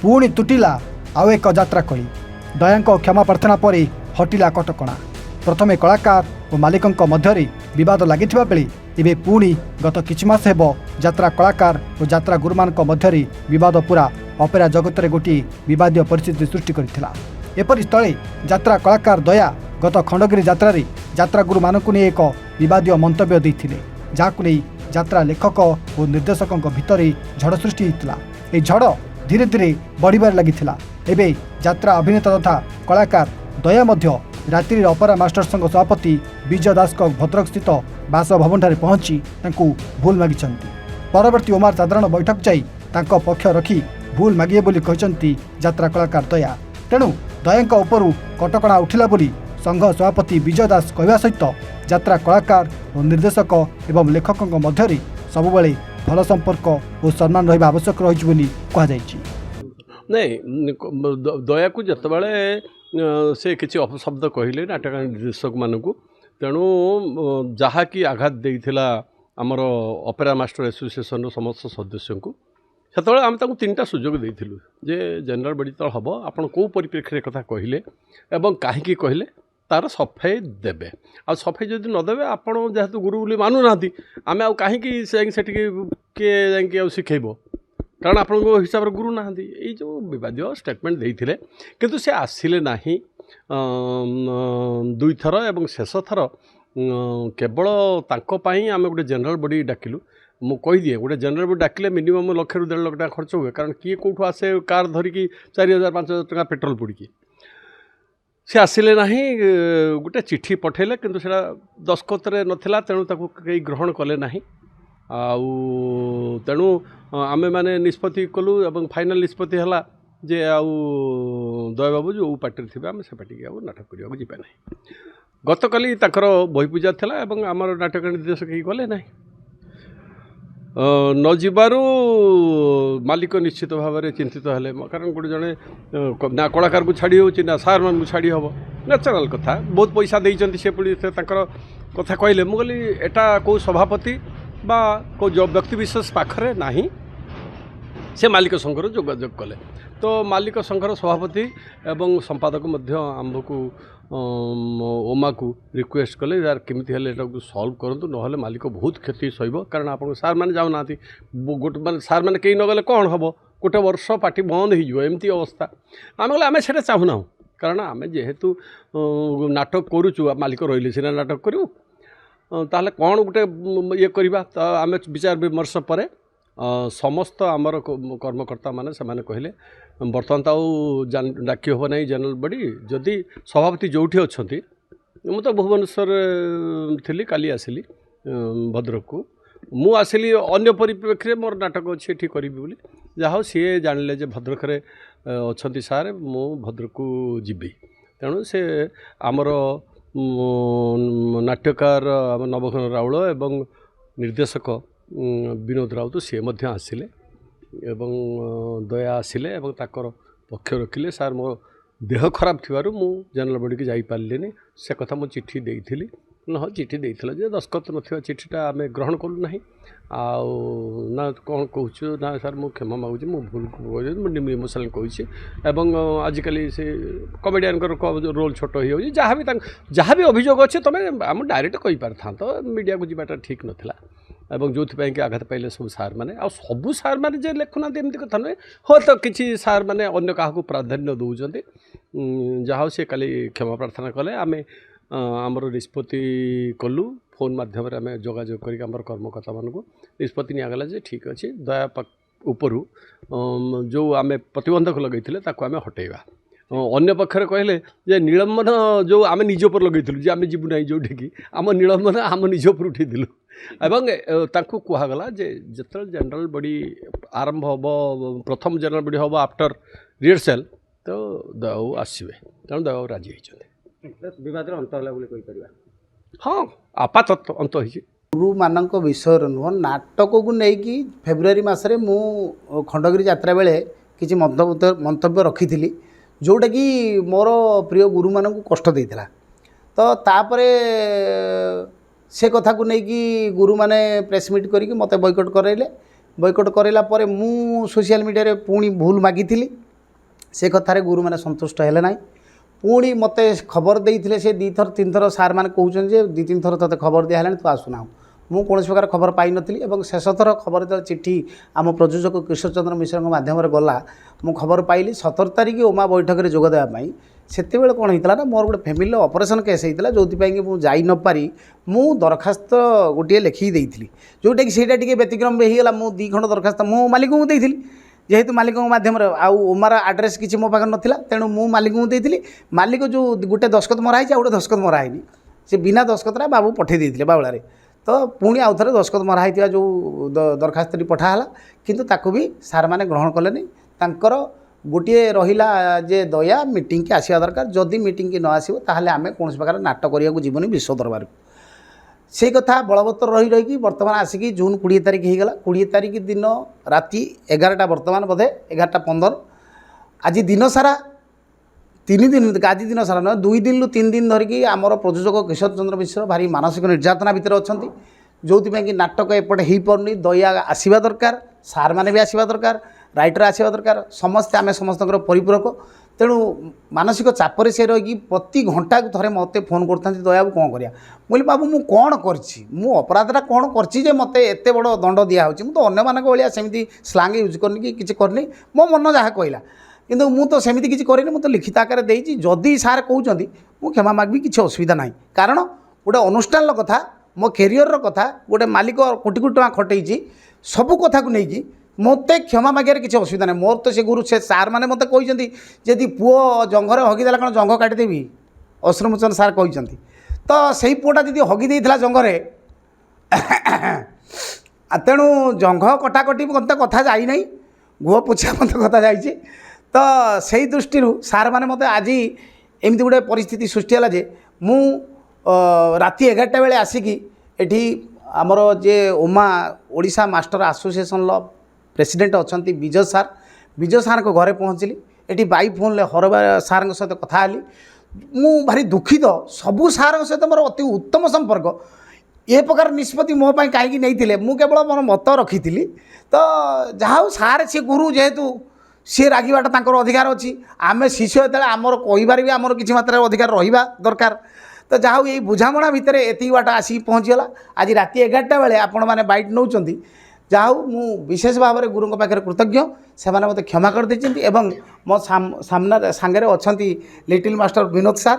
पुणी तुटिला आउ एक यात्रा कली दया क्षमा प्रार्थना पर हटिला कटकणा। प्रथमे कलाकार और मालिक मध्य विवाद लगी बेले एवं पुणी गत किछि मास हेब यात्रा कलाकार और यात्रा गुरु मान मध्य विवाद पूरा अपेरा जगत में गोटे विवादीय परिस्थिति सृष्टि करथिला। एपरि स्थले यात्रा कलाकार दया गत खंडगिरी यात्रा यात्रा गुरु मानक नहीं एक विवादीय मंतव्य देथिले, जाहाकु नहीं यात्रा लेखक और निर्देशकों भितर झड़ सृष्टि होता। ये झड़ धीरे धीरे बढ़िबार लगिथिला। एबे यात्रा अभिनेता तथा कलाकार दया मध्य रात्रि अपेरा मास्टर संघ सभापति विजय दास को भद्रक स्थित बासभवन ठारे पहुंची तांकु भूल मागिछंती। परवर्ती ओमार साधारण बैठक जाई तांको पक्ष रखी भूल मागिए बोली कहचंती यात्रा कलाकार दया। तेणु दयाଙ୍କ उपरू कटकणा उठिला बोली संघ सभापति विजय दास कहवा सहित यात्रा कलाकार और निर्देशक एवं लेखकों मध्य सबुबले भल संपर्क और सम्मान रहा आवश्यक रही बोली कहुई। नहीं दया को जितेबाला से किसी अपशब्द कहले नाटक निर्देशक मानू तेणु जहाँकि आघात देइथिला आमर अपेरा मास्टर एसोसिएशन समस्त सदस्य को सेतबेले आम ताकू तीन सुजोग देइथिलु जे जनरल बडी तल हम आपन को परिप्रेक्षी कथा कहले एवं कहीं कहले तार सफाई देबे आ सफाई जदि नदेबे आपण जेहेतु गुरु बोली मानु नांती आमे आ कहीं सेठी के जाई शिखेबो कारण आपण हिसाब रे गुरु नांती ए जो विवादीय स्टेटमेंट देइथिले किंतु से आसिले नाही दुई थर एवं शेष थर केवल तांको पई आमे गोटे जनरल बॉडी डाकिलु। मु कही दिए गोटे जनरल बॉडी डाकिले मिनिमम 1 ରୁ 1.5 लाख खर्च हुए कारण किए कौटू आसे कार धरिकी 4000-5000 टका पेट्रोल पुड़की से आसिले नाही गोटे चिठी पठेले किंतु सेटा दस्खत रे नथिला तेणु ताकू कई ग्रहण कले नाही आउ तेणु आमे माने निष्पत्ति कलु एवं फाइनल निष्पत्ति हला जे आउ दया बाबू जो पार्टी थे आम से पार्टी आउ नाटक करने को जीवा ना। गतकाली ताकर बही पूजा था एवं आमर नाटक निर्देशक गले ना न जीवारू मालिक निश्चित भाव में चिंतित हेले कारण गोटे जड़े ना कलाकार को छाड़ी हो ना सार मान को छाड़ी हम नेचुराल कथा बहुत पैसा देते से पुणी कथा कहले मुझे एटा कौ सभापति बा को जो व्यक्ति विशेष पाखरे नाही से मालिक संघर जोगाजोग कले तो मालिक संघर सभापति एवं संपादक आमको ओमा को रिक्वेस्ट कले यार केमिति हेले एटा सॉल्व करंतु नहले मालिक बहुत क्षति सहिबो कारण आपन सार माने जाउ नाथि गोटे माने सार माने केही न गले कोन हबो गोटे वर्ष पार्टी बंद हो जिवो एमती अवस्था आमे गले आमे सेटा चाहू ना कारण आमे जेहेतु नाटक करूचु मालिक रहिले सिना नाटक करू ताहले कोन गोटे ये करबा त आमे विचार विमर्श परे समस्त आमर कर्मकर्ता माने से माने कहले बर्तमान तो डाकी हम ना जनरल बॉडी जदि सभापति जोठी अच्छा मु तो भुवनेश्वर थी काली आसली भद्रक को मु आसली अन्य परिप्रेक्षी मोर नाटक अच्छे ये करी बोली जहाँ सी जानिले जे भद्रक अच्छा सारे मु भद्रक को जीवी तेणु से आमर नाट्यकार नवघन राउल एवं निर्देशक विनोद राउत सी आसिले एवं दया आसिले एवं ताकर पक्ष रखिले सार मो देह खराब थिबारु मु जनरल बॉडी की जाई पारलिनी से कथा मु चिट्ठी देइथिली न चिट्ठी देइथिला जे दस्खत नथिबा चिट्ठीटा आमे ग्रहण कलु नाही आउ ना कौन कहूँ ना सार मु क्षमा मागुची मु भूल मु इमोशनल कहूँ एवं आजिकल से कमेडियन रोल छोट हो जहाँ भी अभियोग अच्छे तुम आम डायरेक्ट कही पार था तो मीडिया को जीवाटा ठीक नाला एवं जो कि आघात पाइले सब सार मैंने आ सबू सार मैंने जे लिखुना एमती कथा नुहे हो तो किसी सार मैंने अन्य क्या प्राधान्य दौरान जहाँ सी काली क्षमा प्रार्थना कले आम आमर निष्पत्ति कलु फोन माध्यम आम जोगाजोग कर कर्मकर्ता मानक निष्पत्ति निगला जे ठीक अच्छे दया उपरू जो आम प्रतिबंधक लगे आम हटेवा अन्य पक्षर कहले जे निलंबन जो आम निज उपर लगे जे आम जीवु ना जो आम निलंबन आम निज उपर उठेलु एवं तांको कहगला जे जिते जनरल बॉडी आरंभ हम प्रथम जनरल बॉडी हम आफ्टर रिहर्सल तो दयाऊ आसवे तेणु दयाऊ राजी होती विवाद अंत है बोली हाँ आपात अंत हो गुरु मानक विषय नुह नाटक को लेकिन फेब्रुआरी मसरे मु खंडगिरी यात्रा बेले किसी मंतव्य रखी जोटा कि मोर प्रिय गुरु मानक कष्ट देता तो तापरे से कथा को लेकिन गुरु माने प्रेस मीट करके मत बॉयकट कराइले बॉयकट कराइला परे मु सोशल मीडिया रे पुणी भूल मागी से कथार गुरु मैंने संतुष्ट हेले ना पुणी मत खबर देते से 2 थर 3 थर सार मैंने कहते जे 2-3 थर ते खबर दिया तू आसुना मु कौन प्रकार खबर पाई नी और शेष थर खबर जो चिठी आम प्रयोजक किशोर चंद्र मिश्र मध्यम गला मु खबर पाइली 17 तारिख ओमा बैठक में जोग देवाई से कौन होता ना मोर गोटे फैमिली ऑपरेशन केस होता जो कि मुझे जाई न पारी मु दरखास्त गोटे लिखी देती जोटा कि ସେଇଟା ଟିକେ ବ୍ୟତିକ୍ରମ ହେଇଗଲା ମୁଁ 2 ଖଣ୍ଡ ଦରଖାସ୍ତ ମୁଁ ମାଲିକଙ୍କୁ ଦେଇଥିଲି ଯେହେତୁ ମାଲିକଙ୍କ ମାଧ୍ୟମରେ ଆଉ ଓମାର ଆଡ୍ରେସ୍ କିଛି ମୋ ପାଖରେ ନଥିଲା ତେଣୁ ମୁଁ ମାଲିକଙ୍କୁ ଦେଇଥିଲି ମାଲିକ ଯେଉଁ ଗୋଟେ ଦସ୍ତଖତ ମରା ହେଇଛି ଆଉ ଗୋଟେ ଦସ୍ତଖତ ମରା ହେଇନି ସେ ବିନା ଦସ୍ତଖତରେ ବାବୁ ପଠେଇ ଦେଇଥିଲେ ବାଉଳାରେ ତ ପୁଣି ଆଉ ଥରେ ଦସ୍ତଖତ ମରା ହେଇଥିବା ଯେଉଁ ଦରଖାସ୍ତଟି ପଠା ହେଲା କିନ୍ତୁ ତାକୁ ବି ସାର୍ମାନେ ଗ୍ରହଣ କଲେନି ତାଙ୍କର गोटे रहा जे दया मीटिंग की आसवा दरकार जदि मीटिंग की न आसो ताहले आमे कौन प्रकार नाटक करने जीवनी विश्व दरबार से कथा बलवत्तर रही रही बर्तमान आसिकी जून 20 तारिख होगला 20 तारिख दिन राति 11टा बर्तमान बोधे 11:15 आज दिन सारा 3 दिन आज दिन सारा न 2 दिन 3 दिन धरिकी आमर प्रयोजक किशोर चंद्र मिश्र भारी मानसिक निर्यातना भितर अच्छा जो कि नाटक एपटे हो पारनी दया आसवा दरकार सार मैंने भी आसवा दरकार राइटर आसवा दरकार समस्ते आम समस्त परिपूरक तेणु मानसिक चापर से रही प्रति घंटा थे मत फोन करता दया बाबू कौन करा बोली बाबू मु कौन कर अपराधटा कौन कर मत एत बड़ दंड दिया मुझे तो अन्य मान भाया सेमती स्लांग यूज करनी कि किसी करनी मो मन जहाँ कहला किंतु मु तो सेमती किसी करनी मुझे लिखित आकार देती जदि सार कहते मु क्षमा मागबी किसी असुविधा ना कारण गोटे अनुष्ठान कथा मो कैरियर कथा गोटे मालिक कोटी कोटी टଙ୍କା खटैची सबू कथा को लेकिन मत क्षमा मागे किसी असुविधा ना मोर तो से गुरु से सार मैंने मत कहते जदि पुओ जंघर हगिदेला कौन जंघ काटिदेवी अश्रुमोचन सार कहते तो से पुओटा जी हगिदे जंघरे तेणु जंघ कटाकटी मत कथा जाई गुह पोछा मत कथा जाइए तो से दृष्टि सार मैंने मत आज एमती गोटे परिस्थिति सृष्टि है जे मु राति 11टा बेले आसिकी एठी आमर जे ओमा ओडिशा मास्टर एसोसिएशन ल प्रेसिडेंट अच्छा विजय सार को घरे पहुँचली एटी बाई फोन ले हरबा सार सहित कथा हली मु भारी दुखित सबू सार सहित मोर अति उत्तम संपर्क ये प्रकार निष्पत्ति मो पाई कहीं नहीं मु केवल मोर मत रखी तो जहाँ सार सी गुरु जेहेतु सी रागिबाटा तांकर अधिकार अच्छी आम शिष्य जो आमर कहीबार भी आमर किसी मात्रा अधिकार रहा दरकार तो जहाँ यही बुझामणा भितर एति बाट आसिक पहुँचीगला आज राति 11टा बेले आपण मैंने बैठ नौ जहाँ मु विशेष भाव में गुरु पाखे कृतज्ञ से मत क्षमा कर देछंती एवं मो सामना सांगे अच्छा लिटिल मास्टर विनोद सार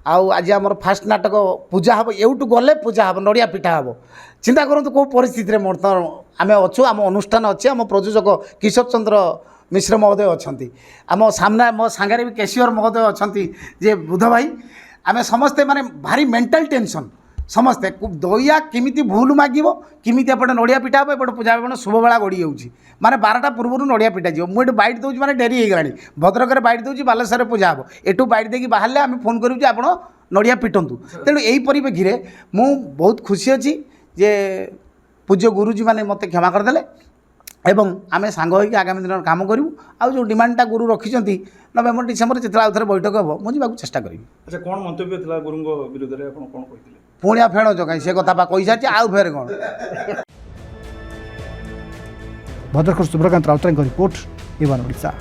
आज आम फास्ट नाटक पूजा हम एवटू गले पूजा हम नड़िया पिठा हम चिंता करूँ कौ परिस्थिति में आम अच्छु आम अनुष्ठान अच्छे आम प्रयोजक किशोर चंद्र मिश्र महोदय अच्छा आम सामना मो सांगे भी केशिवर महोदय अच्छा जे बुध भाई आम समस्ते माने भारी मेंटल टेंशन समस्ते दया किमिति भूल मागिबो किमिति एपटे नड़िया पिठा हम एपटे पूजा आपण शुभ बेला गड़ी जाऊँगी माने 12टा पूर्व नड़िया पिठा जी मुझे बैठ दूँ माने डेरी हो गलानी भद्रक में बैठ दूँ बालेश्वर पूजा हम एटू बैठ देकी बाहर आम फोन करूँ आप नड़िया पिटंतु तेणु यही परिप्रेक्षी में मु बहुत खुशी अच्छी जे पूज्य गुरुजी मैंने मत क्षमा करदे एवं आम सांग होगी आगामी दिन काम करूँ आउ जो डिमांडटा गुरु रखिंट नवेम्बर डिसेम्बर जिते आउ थे बैठक हम मुझे चेष्टा करी। अच्छा कौन मंतव्य था गुरु विरोध में कौन कहते पुणिया फेण जगह से कथा कही सारी आउ फेर कौन भद्रक सुब्रकांत राउतराय रिपोर्ट इवन ओडिशा।